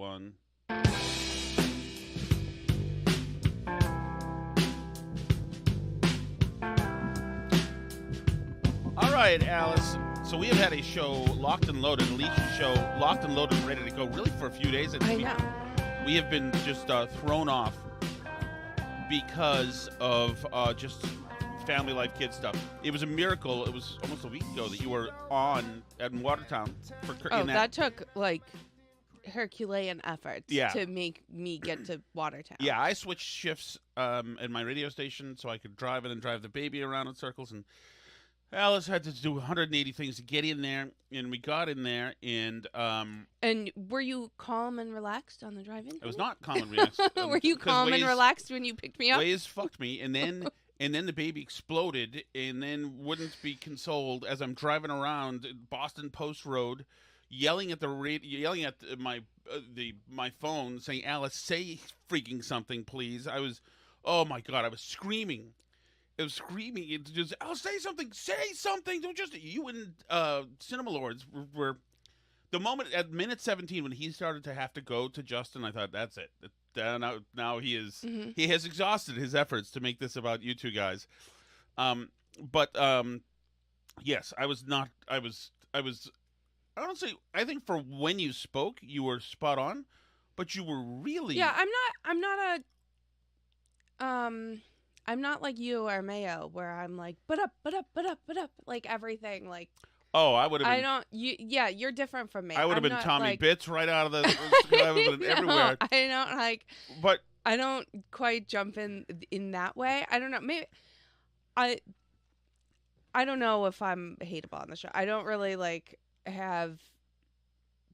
one. All right, Alice. So we have had a show locked and loaded, a Leeches show locked and loaded, ready to go, really for a few days. And I know. We have been just thrown off because of just family life, kid stuff. It was a miracle. It was almost a week ago that you were on at Watertown. That took like Herculean efforts Yeah. to make me get to Watertown. Yeah, I switched shifts at my radio station so I could drive in and drive the baby around in circles, and Alice had to do 180 things to get in there, and we got in there, and And were you calm and relaxed on the drive-in? I was not calm and relaxed. Were you calm and relaxed when you picked me up? Waze fucked me, and then the baby exploded, and then wouldn't be consoled as I'm driving around Boston Post Road, yelling at my phone, saying, "Alice, say freaking something, please." Oh my God, I was screaming. It was screaming. It just, "I'll say something. Say something. Don't just..." You and Cinema Lords were the moment at minute 17 when he started to have to go to Justin. I thought, that's it. Now he is. Mm-hmm. He has exhausted his efforts to make this about you two guys. Yes, I was not. I was. Honestly, I think for when you spoke, you were spot on, but you were really. Yeah, I'm not like you or Mayo, where I'm like, but up, like everything, like. Oh, I would have been. I don't. Yeah, you're different from me. I would have been Tommy like, Bits right out of the. I would have been everywhere. I don't like. But I don't quite jump in that way. I don't know. Maybe I don't know if I'm hateable on the show. I don't really like have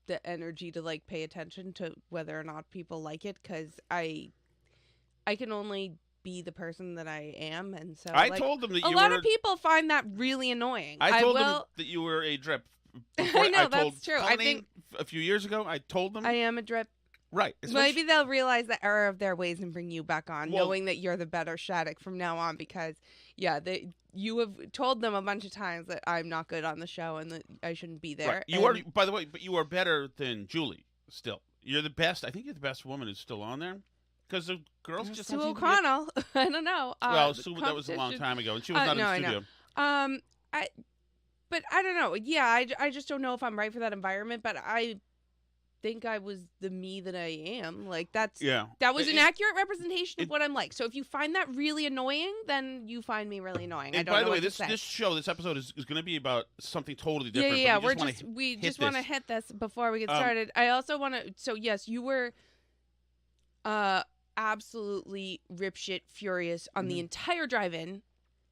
the energy to like pay attention to whether or not people like it, because I can only be the person that I am, and so I told them that a lot of people find that really annoying. I told them that you were a drip. I know that's true. Tony I think a few years ago, I told them I am a drip. Right. Maybe they'll realize the error of their ways and bring you back on, knowing that you're the better Shattuck from now on. Because you have told them a bunch of times that I'm not good on the show and that I shouldn't be there. Right. You are, by the way, but you are better than Julie. Still, you're the best. I think you're the best woman who's still on there. Because the girls just Sue O'Connell. I don't know. Well, Sue, that was a long time ago, and she was not in the studio. But I don't know. Yeah, I just don't know if I'm right for that environment. But I think I was the me that I am. Like that was an accurate representation of what I'm like. So if you find that really annoying, then you find me really annoying. I don't know. By the way, this episode is going to be about something totally different. Yeah. We just want to hit this before we get started. I also want to. So yes, you were. Absolutely ripshit furious on the entire drive-in,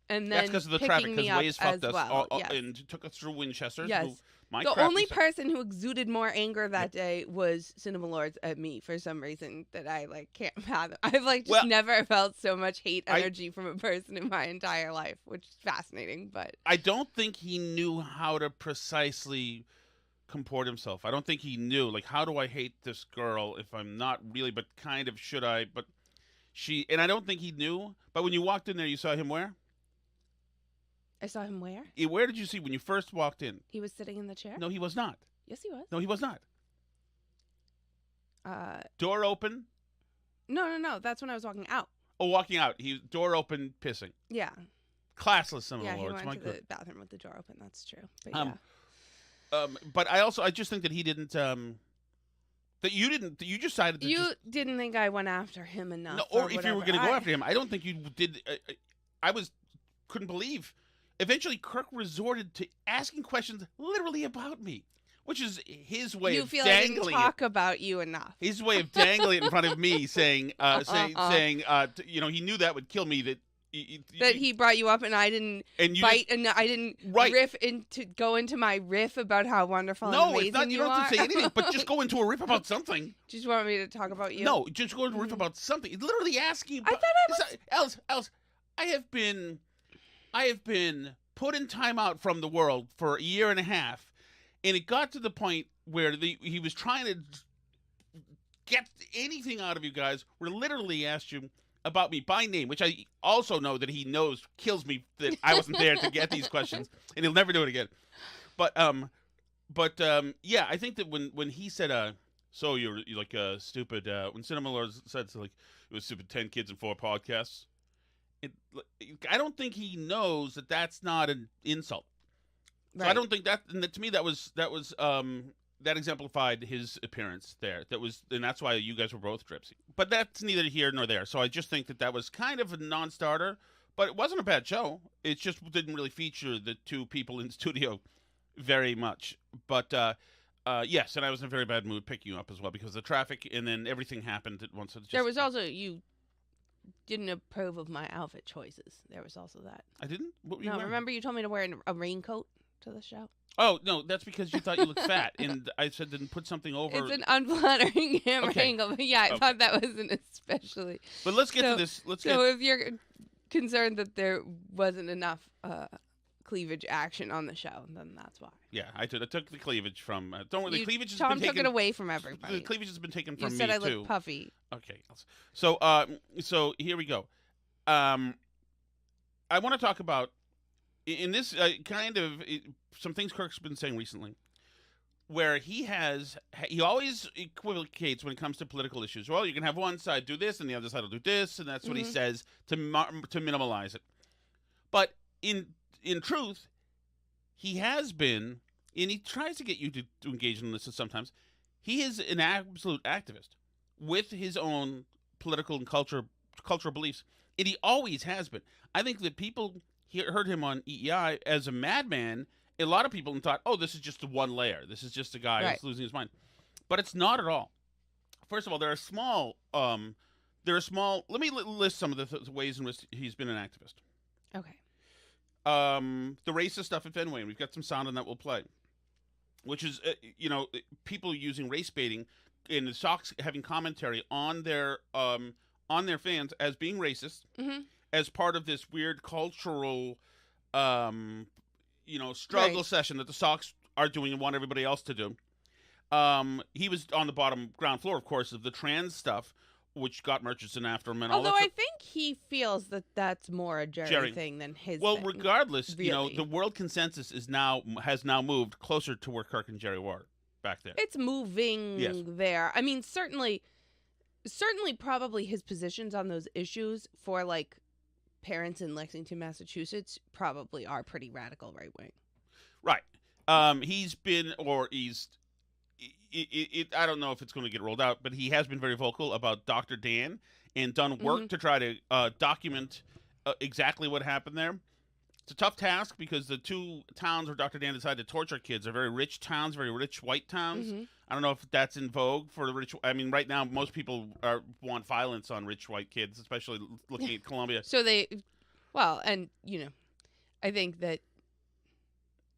and then that's because of the traffic. Because Waze fucked us and took us through Winchester. Yes, the only person who exuded more anger that day was Cinema Lords at me for some reason that I like can't fathom. I've never felt so much hate energy from a person in my entire life, which is fascinating. But I don't think he knew how to precisely comport himself. I don't think he knew, like, how do I hate this girl if I'm not really, but kind of should I? But and I don't think he knew. But when you walked in there, you saw him where? I saw him where? Where did you see when you first walked in? He was sitting in the chair? No, he was not. Yes, he was. No, he was not. Door open? No. That's when I was walking out. Oh, walking out. He door open, pissing. Yeah. Classless, some of the Lords. Lords. Yeah, he went to the bathroom with the door open. That's true. But but I just think that he didn't. That you didn't. You decided to. You didn't think I went after him enough. No, or if you were going to go after him, I don't think you did. Couldn't believe. Eventually, Kirk resorted to asking questions literally about me, which is his way of dangling. You feel I didn't talk about you enough. His way of dangling it in front of me, saying, he knew that would kill me. That he brought you up and I didn't bite and I didn't riff go into my riff about how wonderful and amazing it's not, you don't have to say anything, but just go into a riff about something. Just want me to talk about you? No, just go into a riff about something. It's literally asking. I thought I was... Alice, I have been put in timeout from the world for a year and a half, and it got to the point where he was trying to get anything out of you guys. Where literally asked you about me by name, which I also know that he knows kills me that I wasn't there to get these questions, and he'll never do it again. But I think that when he said, So you're like a stupid. When Cinema Lord said like it was stupid 10 kids and 4 podcasts. I don't think he knows that that's not an insult. So Right. I don't think that. And to me, that exemplified his appearance there. And that's why you guys were both dripsy. But that's neither here nor there. So I just think that was kind of a non-starter. But it wasn't a bad show. It just didn't really feature the two people in studio very much. But yes, and I was in a very bad mood picking you up as well because of the traffic, and then everything happened at once. There was also you didn't approve of my outfit choices. There was also that. I didn't. What were you No, wearing? remember you told me to wear a raincoat to the show. Oh no, that's because you thought you looked fat, and I said then put something over. It's an unflattering Okay. angle, but yeah, I thought that wasn't especially. But let's get to this. If you're concerned that there wasn't enough cleavage action on the show, then that's why. Yeah, I took the cleavage from. Don't worry, the cleavage has Tom been took taken. it away from everybody. The cleavage has been taken You from said me I too. look puffy. Okay, so here we go. I want to talk about in this some things Kirk's been saying recently, where he always equivocates when it comes to political issues. Well, you can have one side do this and the other side will do this, and that's what he says to minimalize it. But in truth, he has been, and he tries to get you to engage in this sometimes. He is an absolute activist with his own political and cultural beliefs, and he always has been. I think that people heard him on EEI as a madman. A lot of people thought, "Oh, this is just one layer. This is just a guy who's losing his mind," but it's not at all. First of all, there are small. Let me list some of the ways in which he's been an activist. Okay. The racist stuff at Fenway, and we've got some sound on that we'll play, which is people using race baiting and the Sox having commentary on their fans as being racist as part of this weird cultural struggle session that the Sox are doing and want everybody else to do. He was on the ground floor, of course, of the trans stuff, which got Murchison after him. And although I think he feels that that's more a Jerry thing than his thing. Regardless, really. The world consensus has now moved closer to where Kirk and Jerry were back there. It's moving there. I mean, certainly probably his positions on those issues for like parents in Lexington, Massachusetts probably are pretty radical right wing. Right. He's been, or he's, I don't know if it's going to get rolled out, but he has been very vocal about Dr. Dan and done work to try to document exactly what happened there. It's a tough task because the two towns where Dr. Dan decided to torture kids are very rich towns, very rich white towns. I don't know if that's in vogue for the rich. I mean, right now, most people want violence on rich white kids, especially looking at Columbia. So I think that,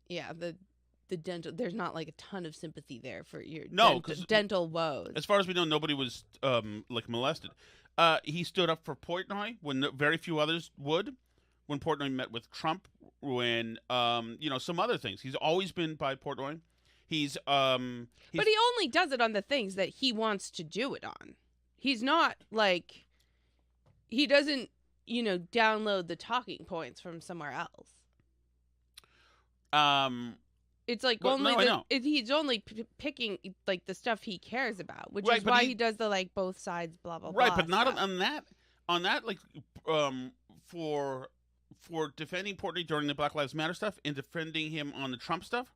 the dental, there's not like a ton of sympathy there for your dental woes. As far as we know, nobody was molested. He stood up for Portnoy when very few others would. When Portnoy met with Trump, when some other things, he's always been by Portnoy. But he only does it on the things that he wants to do it on. He's not like he doesn't download the talking points from somewhere else. It's like he's only picking like the stuff he cares about, which is why he does the like both sides blah blah blah. Right, but not on that like for defending Portnoy during the Black Lives Matter stuff and defending him on the Trump stuff.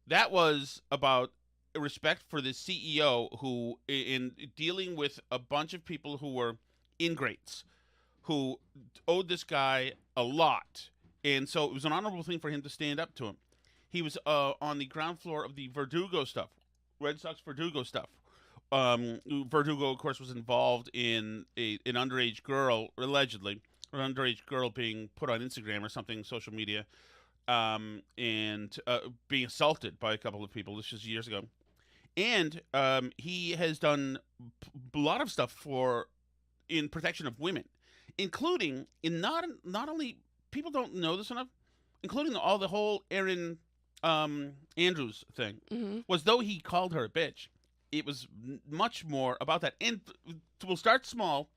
That was about respect for the CEO who, in dealing with a bunch of people who were ingrates, who owed this guy a lot, and so it was an honorable thing for him to stand up to him. He was on the ground floor of the Verdugo stuff, Red Sox Verdugo stuff. Verdugo, of course, was involved in an underage girl, allegedly, an underage girl being put on Instagram or something, social media, and being assaulted by a couple of people. This was years ago. And he has done a lot of stuff in protection of women, including in not only, people don't know this enough, including the whole Erin Andrews thing, was though he called her a bitch, it was much more about that. And we'll start small.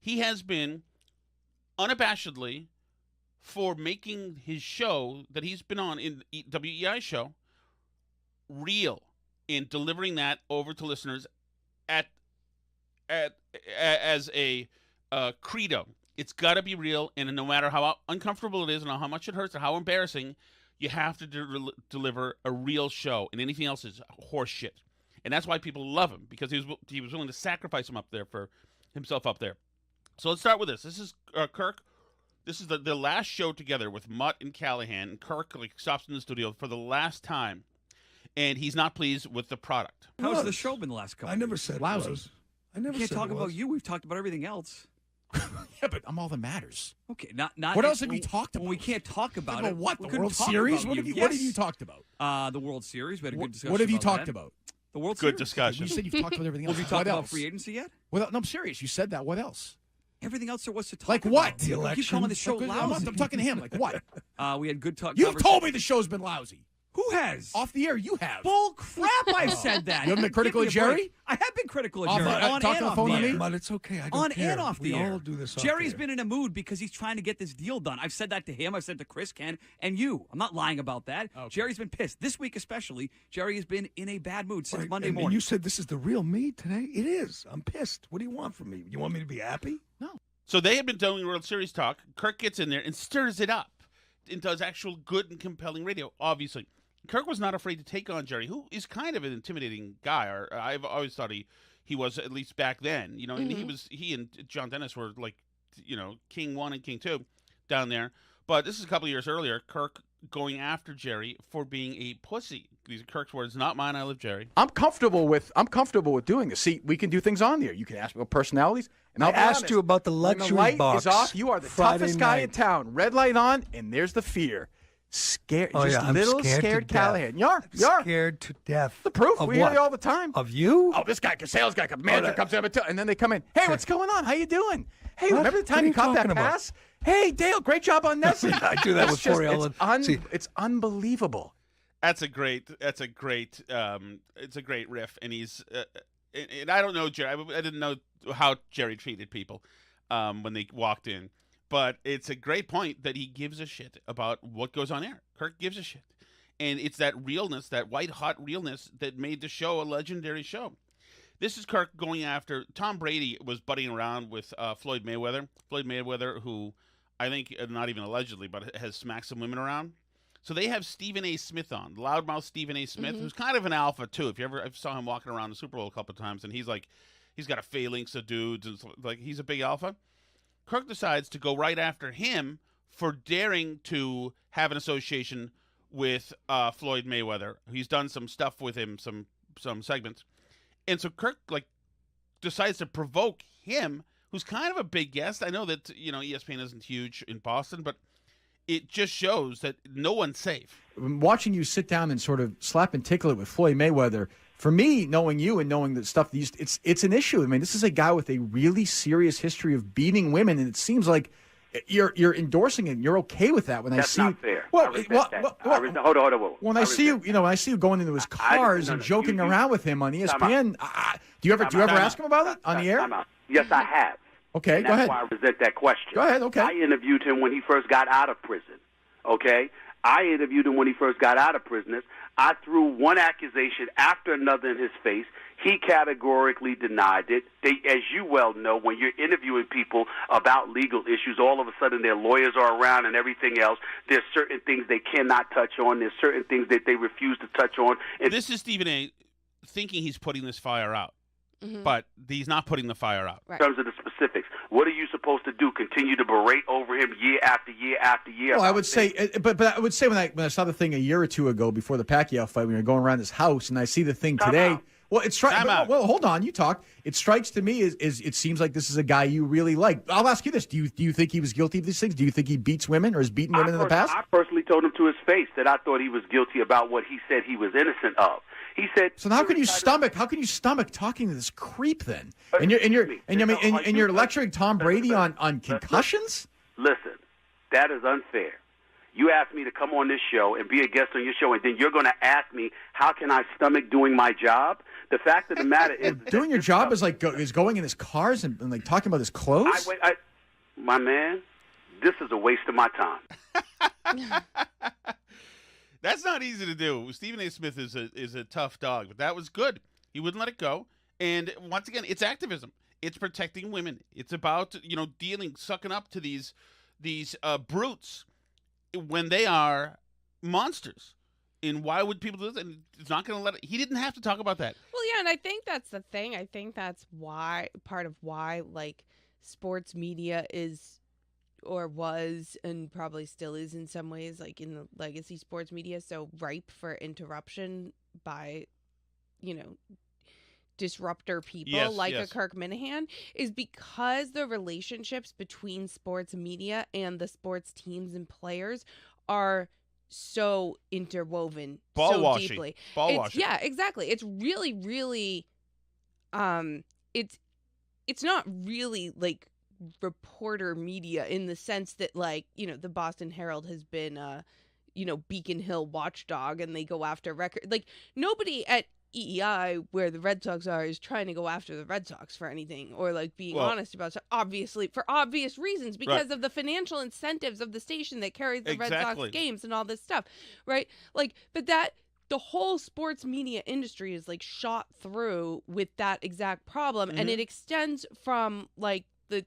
He has been unabashedly for making his show that he's been on in WEI show real. in delivering that over to listeners as a credo. It's got to be real, and no matter how uncomfortable it is and how much it hurts or how embarrassing, you have to deliver a real show, and anything else is horse shit. And that's why people love him, because he was willing to sacrifice himself up there. So let's start with this. This is Kirk. This is the last show together with Mutt and Callahan, and Kirk stops in the studio for the last time, and he's not pleased with the product. How's the show been the last couple? I never said lousy. I never. We can't talk about you. We've talked about everything else. Yeah, but I'm all that matters. Okay, not. What else have you talked about? We can't talk about it. What? The World Series? What have you talked about? The World Series. We had a good discussion. What have you talked about? The World Series. Good discussion. You said you've talked about everything else. Have you talked about free agency yet? No, I'm serious. You said that. What else? Everything else there was to talk like about. What? The election. You keep calling the show lousy. I'm talking to him. Like what? We had good talk. You've told me the show's been lousy. Who has? Off the air, you have. Bull crap, I've said that. You haven't been critical of Jerry? I have been critical of Jerry. On and off the air. But it's okay. I don't on care. And off the air. We all do this off Jerry's been in a mood because he's trying to get this deal done. I've said that to him. I've said it to Chris, Ken, and you. I'm not lying about that. Okay. Jerry's been pissed. This week especially, Jerry has been in a bad mood since Monday morning. And you said this is the real me today? It is. I'm pissed. What do you want from me? You want me to be happy? No. So they had been doing World Series talk. Kirk gets in there and stirs it up and does actual good and compelling radio, obviously. Kirk was not afraid to take on Jerry, who is kind of an intimidating guy. Or I've always thought he was, at least back then. You know, and he and John Dennis were like, you know, King 1 and King 2 down there. But this is a couple of years earlier, Kirk going after Jerry for being a pussy. These are Kirk's words, not mine. I love Jerry. I'm comfortable with doing this. See, we can do things on there. You can ask me about personalities, and I'll asked you about the luxury when the light box. Is off. You are the toughest guy in town. Red light on, and there's the fear. Scared, I'm scared Callahan. You're scared to death. The proof. We hear you all the time. Of you? Oh, this guy, sales guy, manager comes in, and then they come in. Hey, what's going on? How you doing? Hey, remember the time you caught that pass? Hey, Dale, great job on Nessie. I do that with Foriel. It's unbelievable. It's a great riff, and he's and I don't know Jerry. I didn't know how Jerry treated people when they walked in. But it's a great point that he gives a shit about what goes on air. Kirk gives a shit. And it's that realness, that white-hot realness that made the show a legendary show. This is Kirk going after... Tom Brady was butting around with Floyd Mayweather. Floyd Mayweather, who I think, not even allegedly, but has smacked some women around. So they have Stephen A. Smith on, loudmouth Stephen A. Smith, who's kind of an alpha, too. If you ever saw him walking around the Super Bowl a couple of times, and he's got a phalanx of dudes, and he's a big alpha. Kirk decides to go right after him for daring to have an association with Floyd Mayweather. He's done some stuff with him, some segments. And so Kirk decides to provoke him, who's kind of a big guest. I know that ESPN isn't huge in Boston, but it just shows that no one's safe. Watching you sit down and sort of slap and tickle it with Floyd Mayweather, for me, knowing you and knowing the stuff, it's an issue. I mean, this is a guy with a really serious history of beating women, and it seems like you're endorsing it. And you're okay with that. When That's I see not fair. Hold on. When I see you going into his cars and joking around with him on ESPN, do you ever ask him about it on the air? Yes, I have. Okay, go ahead. That's why I resent that question. Go ahead. Okay. I interviewed him when he first got out of prison. Okay. I interviewed him when he first got out of prison. I threw one accusation after another in his face. He categorically denied it. As you well know, when you're interviewing people about legal issues, all of a sudden their lawyers are around and everything else. There's certain things they cannot touch on. There's certain things that they refuse to touch on. And this is Stephen A. thinking he's putting this fire out. But he's not putting the fire out. Right. In terms of the specifics, what are you supposed to do? Continue to berate over him year after year after year? Well, I would say, but I would say when I saw the thing a year or two ago before the Pacquiao fight, when you're going around his house, and I see the thing today. Well, well, hold on, you talk. It strikes to me is it seems like this is a guy you really like. I'll ask you this: do you think he was guilty of these things? Do you think he beats women or has beaten women in the past? I personally told him to his face that I thought he was guilty about what he said he was innocent of. He said. So how can you stomach talking to this creep then? And you're lecturing Tom Brady on concussions? Listen, that is unfair. You asked me to come on this show and be a guest on your show, and then you're going to ask me how can I stomach doing my job? The fact of the matter is, doing your job is going in his cars and talking about his clothes. My man, this is a waste of my time. That's not easy to do. Stephen A. Smith is a tough dog, but that was good. He wouldn't let it go. And once again, it's activism. It's protecting women. It's about, sucking up to these brutes when they are monsters. And why would people do this? And it's not going to let it. He didn't have to talk about that. Well, yeah, and I think that's the thing. I think that's part of why sports media is or was and probably still is in some ways, in the legacy sports media, so ripe for interruption by, disruptor people a Kirk Minihane, is because the relationships between sports media and the sports teams and players are so interwoven deeply. Ball washing. Yeah, exactly. It's really, really, it's not really reporter media in the sense that the Boston Herald has been Beacon Hill watchdog and they go after record. Nobody at EEI, where the Red Sox are, is trying to go after the Red Sox for anything or being honest about it. Obviously, for obvious reasons, because of the financial incentives of the station that carries the Red Sox games and all this stuff, right? But that the whole sports media industry is shot through with that exact problem, and it extends from the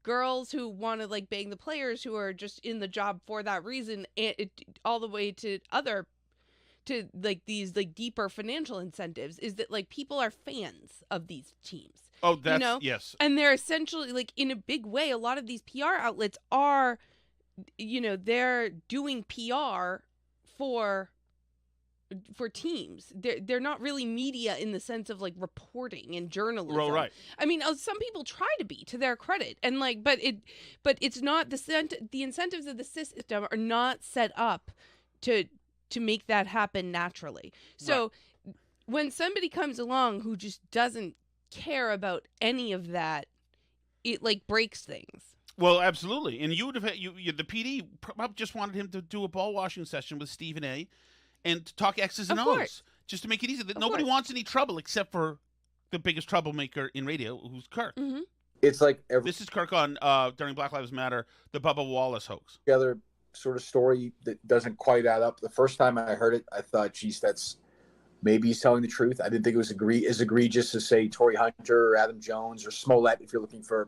girls who want to bang the players who are just in the job for that reason, and all the way to these deeper financial incentives, is that people are fans of these teams. Oh, that's yes. And they're essentially in a big way, a lot of these PR outlets are, they're doing PR for teams. They're not really media in the sense of reporting and journalism. Oh, right. I mean, some people try to be, to their credit, and but it's not the incentives of the system are not set up to make that happen naturally. So when somebody comes along who just doesn't care about any of that, it breaks things. Well, absolutely. And you would have the PD probably just wanted him to do a ball washing session with Stephen A. and to talk X's and O's, just to make it easy. That nobody wants any trouble except for the biggest troublemaker in radio, who's Kirk. Mm-hmm. It's this is Kirk on during Black Lives Matter, the Bubba Wallace hoax. Together sort of story that doesn't quite add up. The first time I heard it, I thought, geez, that's maybe he's telling the truth. I didn't think it was as egregious as, say, Torrey Hunter or Adam Jones or Smollett, if you're looking for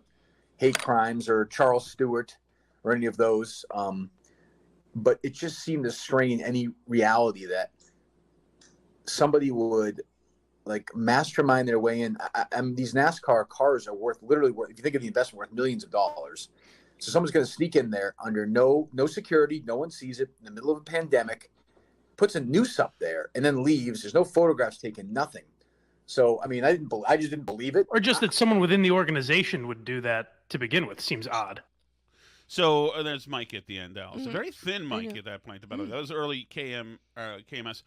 hate crimes, or Charles Stewart or any of those. But it just seemed to strain any reality that somebody would mastermind their way in. These NASCAR cars are worth, if you think of the investment, worth millions of dollars. So someone's going to sneak in there under no security, no one sees it, in the middle of a pandemic, puts a noose up there, and then leaves. There's no photographs taken, nothing. So, I mean, I just didn't believe it. Or just that someone within the organization would do that to begin with seems odd. So there's Mike at the end, Al. It's a very thin Mike at that point. That was early KMS.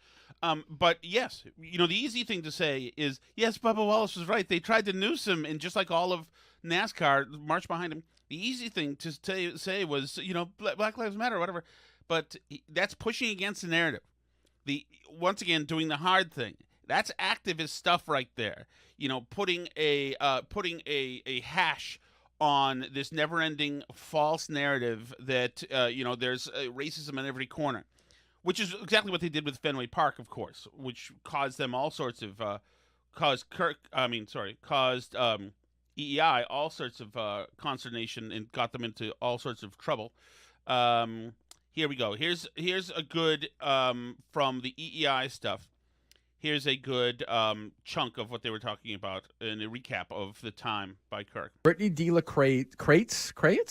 But yes, the easy thing to say is, yes, Bubba Wallace was right. They tried to noose him, and just like all of NASCAR, march behind him. The easy thing to say was, Black Lives Matter or whatever. But that's pushing against the narrative. Once again, doing the hard thing. That's activist stuff right there. Putting a hash on this never-ending false narrative that there's racism in every corner, which is exactly what they did with Fenway Park, of course, which caused them all sorts of caused EEI all sorts of consternation and got them into all sorts of trouble. Here we go. Here's a good from the EEI stuff. Here's a good chunk of what they were talking about in a recap of the time by Kirk. Brittany De La Cretaz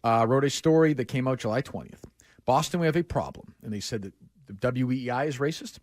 wrote a story that came out July 20th. Boston, we have a problem. And they said that the WEEI is racist.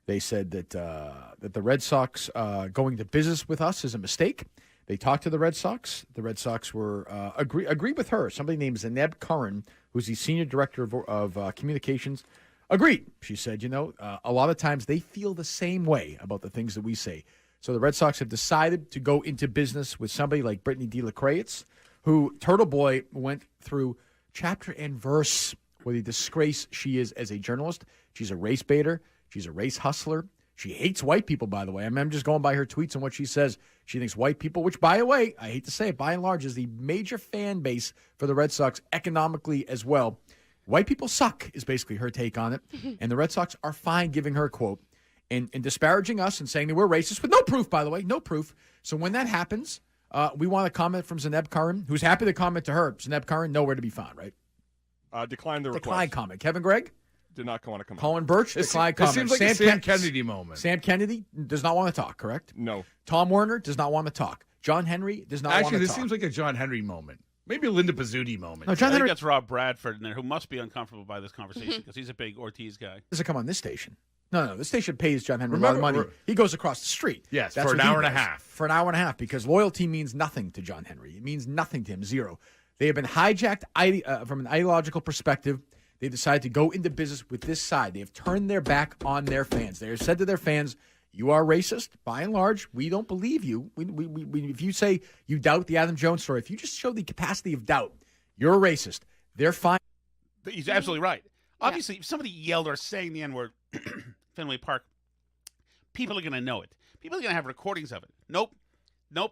They said that the Red Sox going to business with us is a mistake. They talked to the Red Sox. The Red Sox were agreed with her. Somebody named Zeneb Curran, who's the senior director of communications, agreed. She said, a lot of times they feel the same way about the things that we say. So the Red Sox have decided to go into business with somebody like Brittany De La Cretaz, who Turtle Boy went through chapter and verse with the disgrace she is as a journalist. She's a race baiter. She's a race hustler. She hates white people, by the way. I'm just going by her tweets and what she says. She thinks white people, which, by the way, I hate to say it, by and large, is the major fan base for the Red Sox economically as well. White people suck is basically her take on it. And the Red Sox are fine giving her a quote and disparaging us and saying that we're racist with no proof, by the way, no proof. So when that happens, we want a comment from Zaneb Karim, who's happy to comment to her. Zaneb Karim, nowhere to be found, right? Decline the request. Decline comment. Kevin Gregg? Did not want to come. Colin Birch, decline comment. It seems like a Sam Kennedy moment. Sam Kennedy does not want to talk, correct? No. Tom Werner does not want to talk. John Henry does not want to talk. Actually, this seems like a John Henry moment. Maybe a Linda Pizzuti moment. No, John I Henry. think that's Rob Bradford in there, who must be uncomfortable by this conversation because he's a big Ortiz guy. Doesn't come on this station. No. This station pays John Henry a lot of money. He goes across the street. Yes, That's for an what he hour and a does. half. For an hour and a half, because loyalty means nothing to John Henry. It means nothing to him, zero. They have been hijacked from an ideological perspective. They decided to go into business with this side. They have turned their back on their fans. They have said to their fans, you are racist. By and large, we don't believe you. If you say you doubt the Adam Jones story, if you just show the capacity of doubt, you're a racist. They're fine. He's absolutely right. Obviously, if somebody yelled or sang the N-word Fenway Park, people are going to know it. People are going to have recordings of it. Nope. No.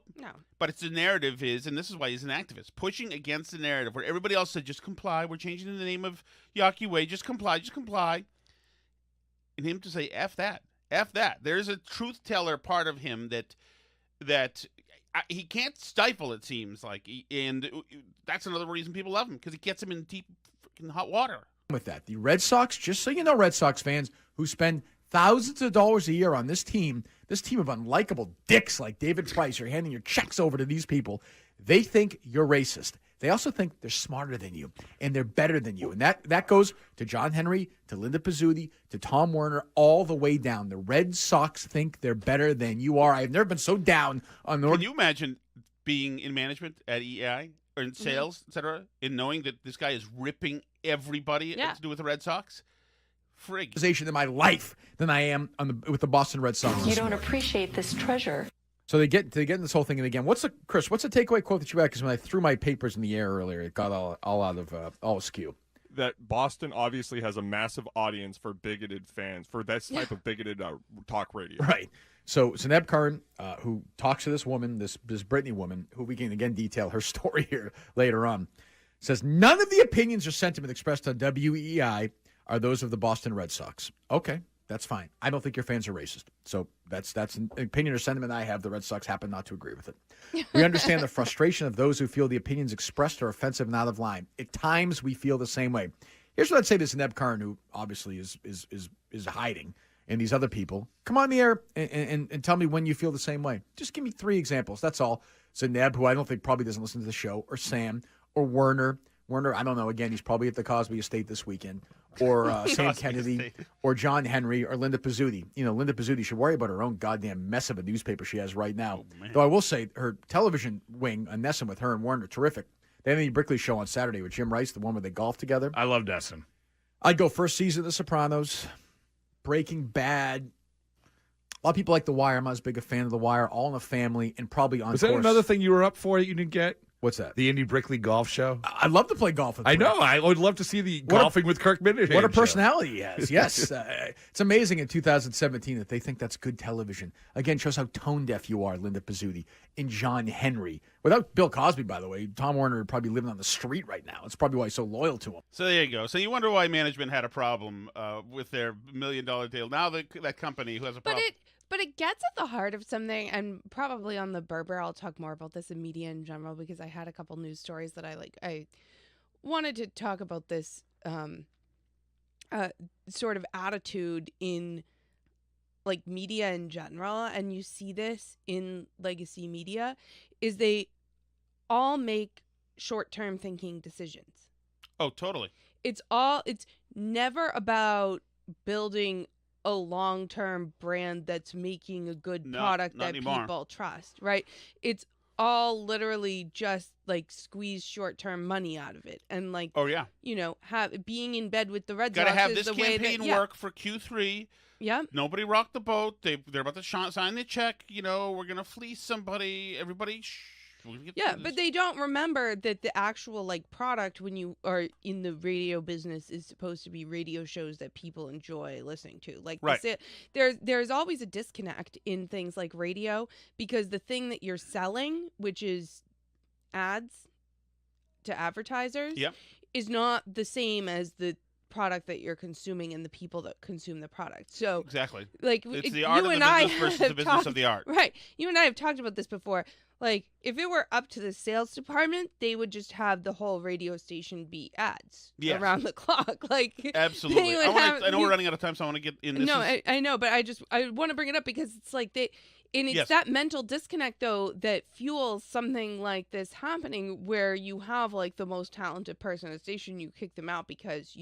But it's the narrative is, and this is why he's an activist, pushing against the narrative where everybody else said, just comply. We're changing the name of Yawkey Way. Just comply. And him to say, F that. F that. There's a truth teller part of him that he can't stifle, it seems like. And that's another reason people love him, because he gets him in deep freaking hot water. With that, the Red Sox, just so you know, Red Sox fans who spend thousands of dollars a year on this team of unlikable dicks like David Price, you're handing your checks over to these people, they think you're racist. They also think they're smarter than you and they're better than you. And that goes to John Henry, to Linda Pizzuti, to Tom Werner, all the way down. The Red Sox think they're better than you are. I've never been so down on the... Can you imagine being in management at EI or in sales, et cetera, and knowing that this guy is ripping everybody to do with the Red Sox? Frig. In my life than I am with the Boston Red Sox. You don't appreciate this treasure. So they get in this whole thing, and again, what's the takeaway quote that you had? Because when I threw my papers in the air earlier, it got all out of all askew. That Boston obviously has a massive audience for bigoted fans, for this type of bigoted talk radio. Right. So Zaneb Karim, who talks to this woman, this Brittany woman, who we can again detail her story here later on, says none of the opinions or sentiment expressed on WEEI are those of the Boston Red Sox. Okay. That's fine. I don't think your fans are racist. So that's an opinion or sentiment I have. The Red Sox happen not to agree with it. We understand the frustration of those who feel the opinions expressed are offensive and out of line. At times, we feel the same way. Here's what I'd say to Zaneb Karim, who obviously is hiding, and these other people. Come on the air and tell me when you feel the same way. Just give me 3 examples. That's all. Zaneb, who I don't think probably doesn't listen to the show, or Sam, or Werner. Werner, I don't know. Again, he's probably at the Cosby Estate this weekend. Or Sam Kennedy, or John Henry, or Linda Pizzuti. You know, Linda Pizzuti should worry about her own goddamn mess of a newspaper she has right now. Though I will say her television wing, Nesson with her and Warner, terrific. The Anthony Brickley show on Saturday with Jim Rice, the one where they golf together. I love Nesson. I'd go first season of The Sopranos, Breaking Bad. A lot of people like The Wire. I'm not as big a fan of The Wire. All in the Family, and probably on. Was that another thing you were up for that you didn't get? What's that? The Andy Brickley golf show. I'd love to play golf with him. I know. I would love to see the golfing with Kirk Minihane. What a personality he has. Yes. It's amazing in 2017 that they think that's good television. Again, shows how tone deaf you are, Linda Pizzuti, and John Henry. Without Bill Cosby, by the way, Tom Werner would probably be living on the street right now. It's probably why he's so loyal to him. So there you go. So you wonder why management had a problem with their $1 million deal. Now that company who has a problem. But it gets at the heart of something, and probably on the Berber, I'll talk more about this in media in general, because I had a couple news stories that I wanted to talk about this sort of attitude in like media in general, and you see this in legacy media, is they all make short-term thinking decisions. Oh, totally. It's never about building a long-term brand that's making a good product that people trust, right? It's all literally just like squeeze short-term money out of it, and like, you know, being in bed with the Red Sox. Gotta have this campaign work for Q3. Yeah. Nobody rocked the boat. They're about to sign the check. You know, we're gonna fleece somebody. Everybody. But they don't remember that the actual like product, when you are in the radio business, is supposed to be radio shows that people enjoy listening to. Like, there's always a disconnect in things like radio, because the thing that you're selling, which is ads to advertisers, is not the same as the product that you're consuming and the people that consume the product. So exactly, like it's the art of the business versus the business of the art. Right. You and I have talked about this before. Like, if it were up to the sales department, they would just have the whole radio station be ads around the clock. Like, absolutely. I know we're running out of time, so I want to get in. I know, but I want to bring it up because it's like it's that mental disconnect though that fuels something like this happening, where you have like the most talented person at a station, you kick them out because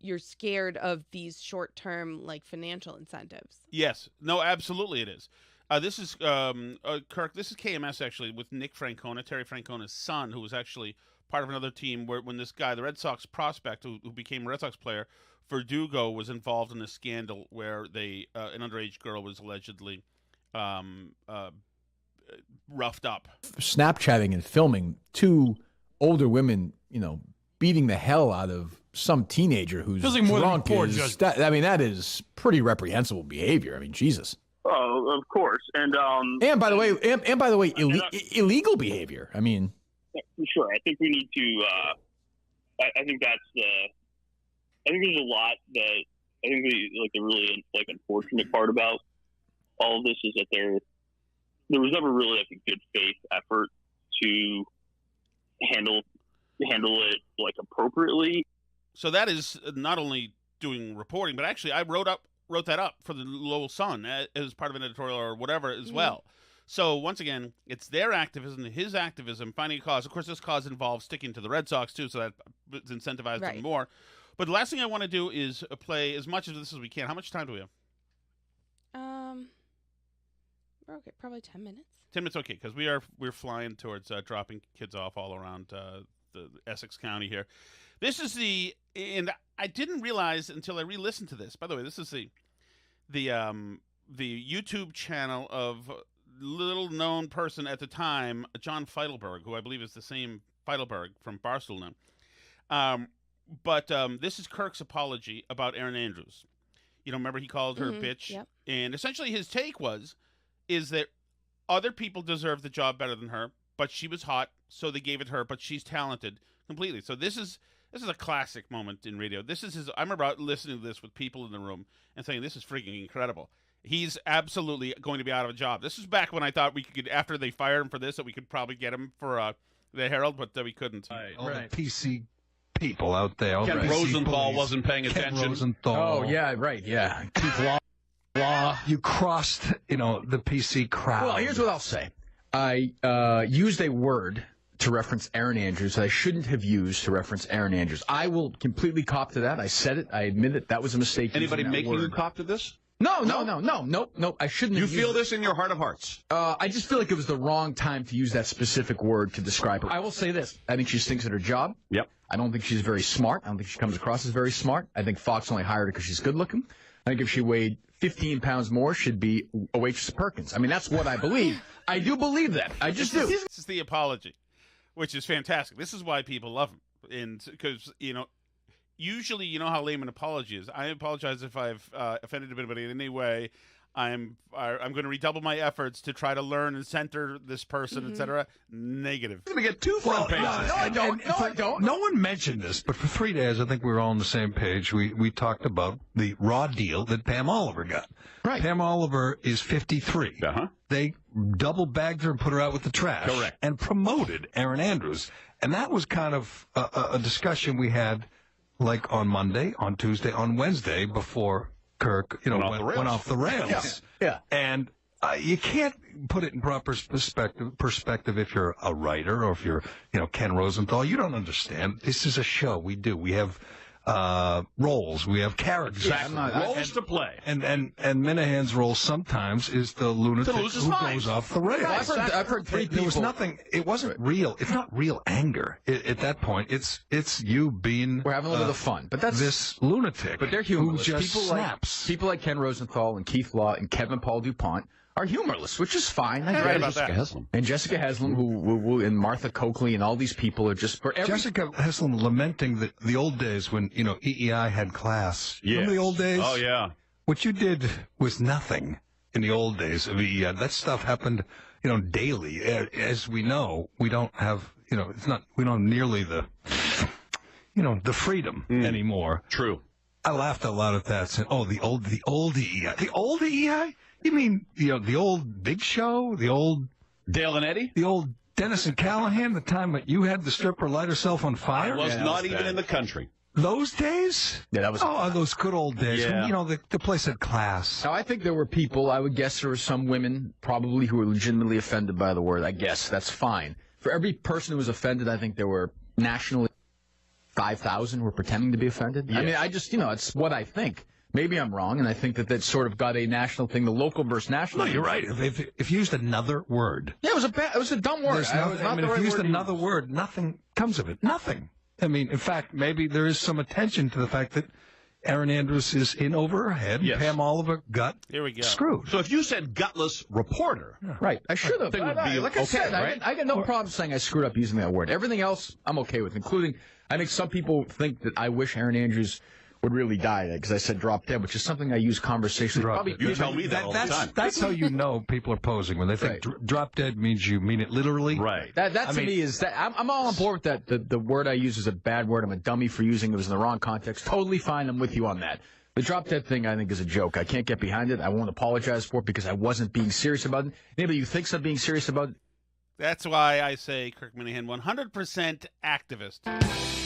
you're scared of these short-term like financial incentives. Yes. No, absolutely it is. This is Kirk. This is KMS actually with Nick Francona, Terry Francona's son, who was actually part of another team when this guy, the Red Sox prospect, who became a Red Sox player, Verdugo, was involved in a scandal where an underage girl was allegedly roughed up. Snapchatting and filming two older women, beating the hell out of some teenager who's drunk. That is pretty reprehensible behavior. I mean, Jesus. Oh, of course, and by the way, illegal behavior. I mean, for sure. I think we need to. I think that's I think there's a lot that I think the really unfortunate part about all of this is that there was never really a good faith effort to handle it appropriately. So that is not only doing reporting, but actually I wrote that up for the Lowell Sun as part of an editorial or whatever as well. So once again, it's their activism, his activism, finding a cause. Of course, this cause involves sticking to the Red Sox too, so that it's incentivized them more. But the last thing I want to do is play as much of this as we can. How much time do we have? We're okay, probably 10 minutes. 10 minutes, okay, because we're flying towards dropping kids off all around the Essex County here. This is and I didn't realize until I re-listened to this. By the way, this is the YouTube channel of little-known person at the time, John Feidelberg, who I believe is the same Feidelberg from Barcelona. But this is Kirk's apology about Erin Andrews. Remember he called her a bitch? Yep. And essentially his take is that other people deserve the job better than her, but she was hot, so they gave it her, but she's talented completely. So this is a classic moment in radio. I remember listening to this with people in the room and saying, this is freaking incredible. He's absolutely going to be out of a job. This is back when I thought we could, after they fired him for this, that we could probably get him for the Herald, but we couldn't. All the PC people out there. Ken Rosenthal wasn't paying attention. Ken Rosenthal. Oh, yeah, right, yeah. Keith Law. You crossed, the PC crowd. Well, here's what I'll say. I used a word to reference Erin Andrews that I shouldn't have used to reference Erin Andrews. I will completely cop to that. I said it. I admit it. That was a mistake. Anybody making you cop to this? No. I shouldn't have used it. You feel this in your heart of hearts? I just feel like it was the wrong time to use that specific word to describe her. I will say this. I think she stinks at her job. Yep. I don't think she's very smart. I don't think she comes across as very smart. I think Fox only hired her because she's good looking. I think if she weighed 15 pounds more, she'd be a waitress at Perkins. I mean, that's what I believe. I do believe that. I just do. This is the apology, which is fantastic. This is why people love him. And because, usually how lame an apology is. I apologize if I've offended anybody in any way. I'm going to redouble my efforts to try to learn and center this person, etc. Negative. Let me get two front pages. No, I don't. No one mentioned this, but for 3 days, I think we were all on the same page. We talked about the raw deal that Pam Oliver got. Right. Pam Oliver is 53. Uh-huh. They double bagged her and put her out with the trash. Correct. And promoted Erin Andrews. And that was kind of a discussion we had like on Monday, on Tuesday, on Wednesday before Kirk, went off the rails. Yeah. And you can't put it in proper perspective if you're a writer or if you're, Ken Rosenthal. You don't understand. This is a show. We have roles. We have characters. Exactly. Roles to play. And Minihane's role sometimes is the lunatic who goes off the rails. I've heard three people. There was nothing. It wasn't real. It's not real anger at that point. It's you being. We're having a little bit of fun, but that's this lunatic. But they're humorless. Who just snaps. People like Ken Rosenthal and Keith Law and Kevin Paul DuPont are humorless, which is fine. I right about Jessica Haslam. And Jessica Haslam, who and Martha Coakley and all these people are just for Jessica Haslam lamenting the old days when EEI had class. Yes. Remember the old days? Oh yeah. What you did was nothing in the old days of EEI. That stuff happened, daily. As we know, we don't have, we don't have nearly the the freedom anymore. True. I laughed out loud at that. Said, "Oh, the old DEI. The old DEI? You mean the old Big Show? The old Dale and Eddie? The old Dennis and Callahan? The time that you had the stripper light herself on fire? I was not even in the country. Those days? Yeah, that was. Oh, those good old days. Yeah. When, the place had class. Now, I think there were people, I would guess there were some women probably who were legitimately offended by the word. I guess that's fine. For every person who was offended, I think there were nationally 5,000 were pretending to be offended. Yes. I mean, I just, it's what I think. Maybe I'm wrong, and I think that sort of got a national thing, the local versus national. No, you're right. If you used another word. Yeah, it was a dumb word. If you used another word, nothing comes of it. Nothing. I mean, in fact, maybe there is some attention to the fact that Erin Andrews is in over her head. Yes. Pam Oliver got Here we go. screwed. So if you said gutless reporter, right, I should have. thing would be Like I okay, said, right? I got no problem saying I screwed up using that word. Everything else, I'm okay with, including I think some people think that I wish Erin Andrews would really die because I said drop dead, which is something I use conversationally. You tell me that all the time. That's how you know people are posing when they think drop dead means you mean it literally. Right. That to me is that I'm all on board with that. The word I use is a bad word. I'm a dummy for using it. It was in the wrong context. Totally fine. I'm with you on that. The drop dead thing I think is a joke. I can't get behind it. I won't apologize for it because I wasn't being serious about it. Anybody who thinks I'm being serious about it. That's why I say Kirk Minihane 100% activist.